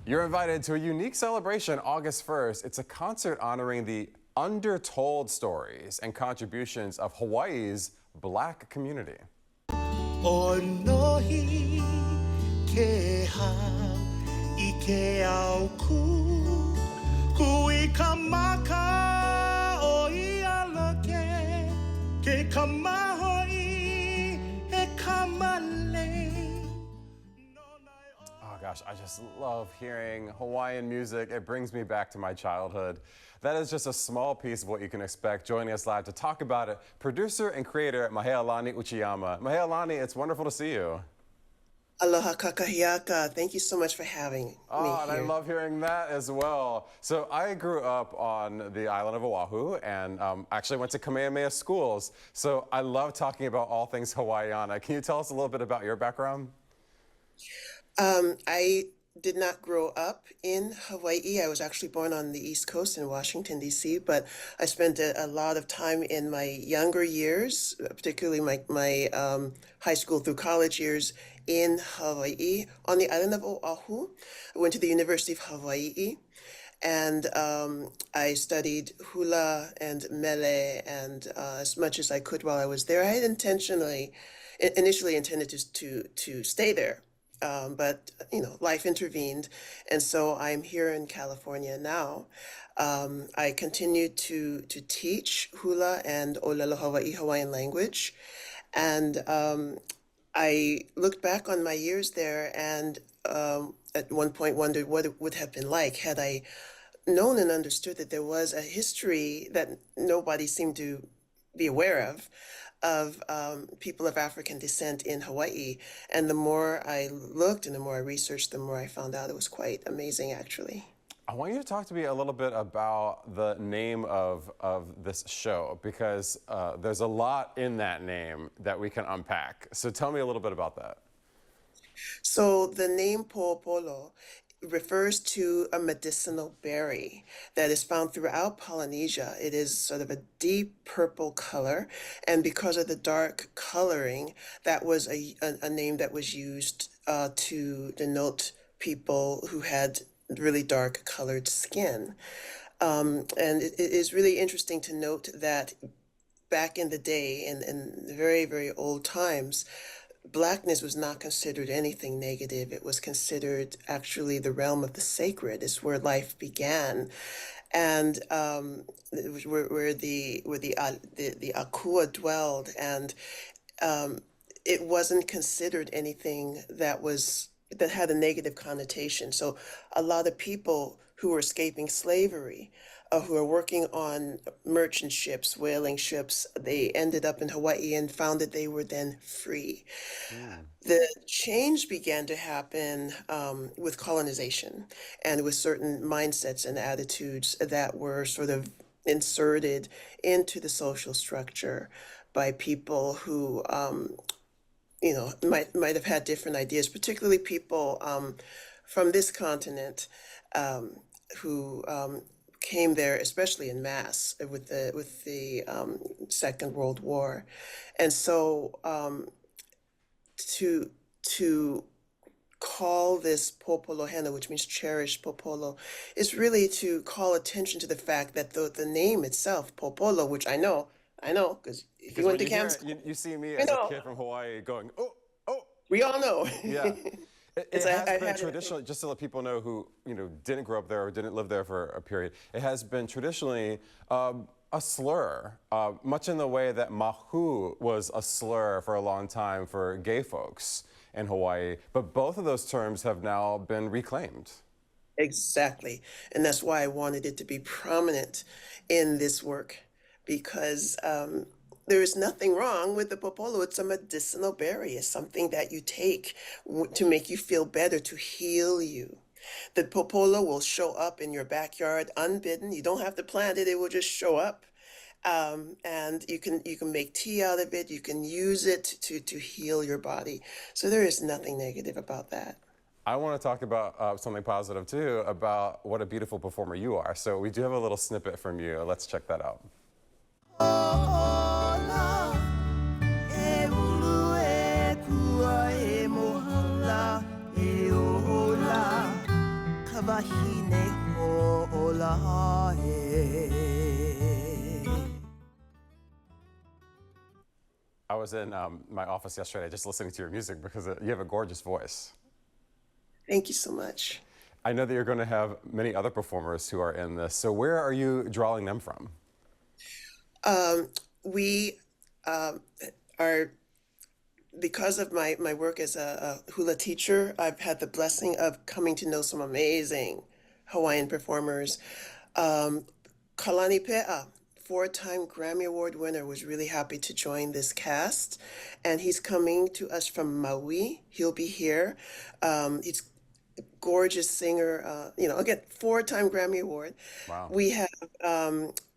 You're invited to a unique celebration August 1st. It's a concert honoring the undertold stories and contributions of Hawaii's Black community. Onohi ke hao I ke au kui kamaka o ia loke ke kamahoi e kamale. Oh gosh, I just love hearing Hawaiian music. It brings me back to my childhood. That is just a small piece of what you can expect. Joining us live to talk about it, producer and creator Mahealani Uchiyama. Mahealani, it's wonderful to see you. Aloha kakahiaka. Thank you so much for having me Oh, and here. I love hearing that as well. So I grew up on the island of Oahu and actually went to Kamehameha schools. So I love talking about all things Hawaiiana. Can you tell us a little bit about your background? I did not grow up in Hawaii. I was actually born on the East Coast in Washington, D.C., but I spent a lot of time in my younger years, particularly my high school through college years in Hawaii on the island of Oahu. I went to the University of Hawaii, and I studied hula and mele, and as much as I could while I was there. I had initially intended to stay there. But life intervened, and so I'm here in California now. I continue to teach hula and Olelo Hawaii Hawaiian language, and I looked back on my years there, and at one point wondered what it would have been like had I known and understood that there was a history that nobody seemed to be aware of people of African descent in Hawaii. And the more I looked and the more I researched, the more I found out it was quite amazing, actually. I want you to talk to me a little bit about the name of this show, because there's a lot in that name that we can unpack. So tell me a little bit about that. So the name Pōpolo refers to a medicinal berry that is found throughout Polynesia. It is sort of a deep purple color, and because of the dark coloring, that was a name that was used to denote people who had really dark colored skin. And it is really interesting to note that back in the day, in very, very old times, Blackness was not considered anything negative. It was considered actually the realm of the sacred. It's where life began, and where the Akua dwelled, and it wasn't considered anything that had a negative connotation. So a lot of people who were escaping slavery, who are working on merchant ships, whaling ships, they ended up in Hawaii and found that they were then free. Yeah. The change began to happen with colonization and with certain mindsets and attitudes that were sort of inserted into the social structure by people who might have had different ideas, particularly people from this continent who came there, especially in mass with the Second World War, and so to call this Pōpoloheno, which means cherished popolo, is really to call attention to the fact that the name itself, Popolo, which I know, because if you went to camp school, you see me as a kid from Hawaii going, oh. We all know. Yeah. It has been traditionally, just to let people know who didn't grow up there or didn't live there for a period, it has been traditionally a slur, much in the way that mahu was a slur for a long time for gay folks in Hawaii. But both of those terms have now been reclaimed. Exactly. And that's why I wanted it to be prominent in this work, because there is nothing wrong with the popolo. It's a medicinal berry. It's something that you take to make you feel better, to heal you. The popolo will show up in your backyard unbidden. You don't have to plant it. It will just show up. And you can make tea out of it. You can use it to heal your body. So there is nothing negative about that. I want to talk about something positive, too, about what a beautiful performer you are. So we do have a little snippet from you. Let's check that out. wahine ho'olae. I was in my office yesterday just listening to your music because you have a gorgeous voice. Thank you so much. I know that you're going to have many other performers who are in this. So where are you drawing them from? We are, because of my work as a hula teacher, I've had the blessing of coming to know some amazing Hawaiian performers. Kalani Pe'a, four-time Grammy Award winner, was really happy to join this cast, and he's coming to us from Maui. He'll be here. He's gorgeous singer, again, four-time Grammy Award. Wow. We have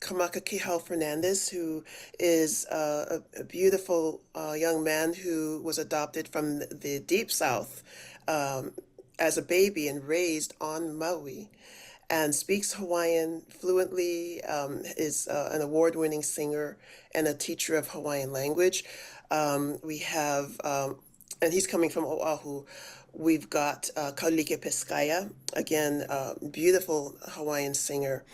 Kamaka Kihau Fernandez, who is a beautiful young man who was adopted from the Deep South as a baby and raised on Maui, and speaks Hawaiian fluently, is an award-winning singer and a teacher of Hawaiian language. We have, and he's coming from Oahu. We've got Kaulike Peskaya, again, beautiful Hawaiian singer,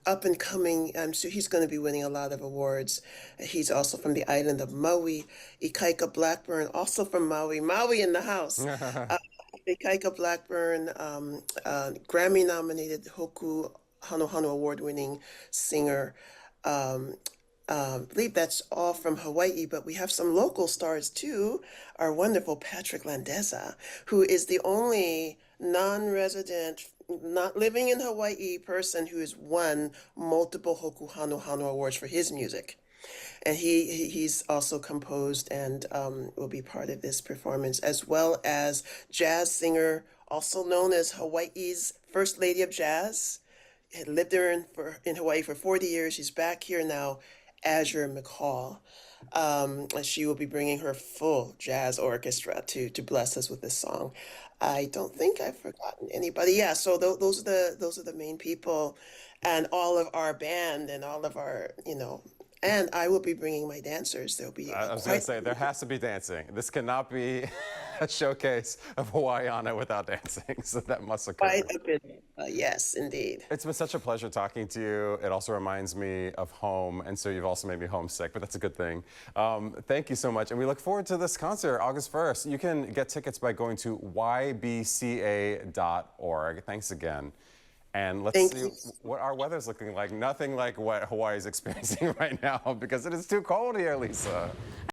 up and coming. So he's going to be winning a lot of awards. He's also from the island of Maui. Ikaika Blackburn, also from Maui. Maui in the house. Ikaika Blackburn, Grammy-nominated Hoku Hano Hano award-winning singer. I believe that's all from Hawaii, but we have some local stars too. Our wonderful Patrick Landeza, who is the only non-resident, not living in Hawaii person who has won multiple Hoku Hano Hano awards for his music. And he's also composed and will be part of this performance, as well as jazz singer, also known as Hawaii's First Lady of Jazz. Had lived there in Hawaii for 40 years. She's back here now, Azure McCall. And she will be bringing her full jazz orchestra to bless us with this song. I don't think I've forgotten anybody. Yeah, so those are the main people, and all of our band and all of our, and I will be bringing my dancers. There'll be I was going to say, there has to be dancing. This cannot be a showcase of Hawaiiana without dancing, so that must occur. quite a bit. Yes, indeed. It's been such a pleasure talking to you. It also reminds me of home, and so you've also made me homesick, but that's a good thing. Thank you so much, and we look forward to this concert August 1st. You can get tickets by going to ybca.org. Thanks again. And let's see what our weather's looking like. Nothing like what Hawaii is experiencing right now, because it is too cold here, Lisa.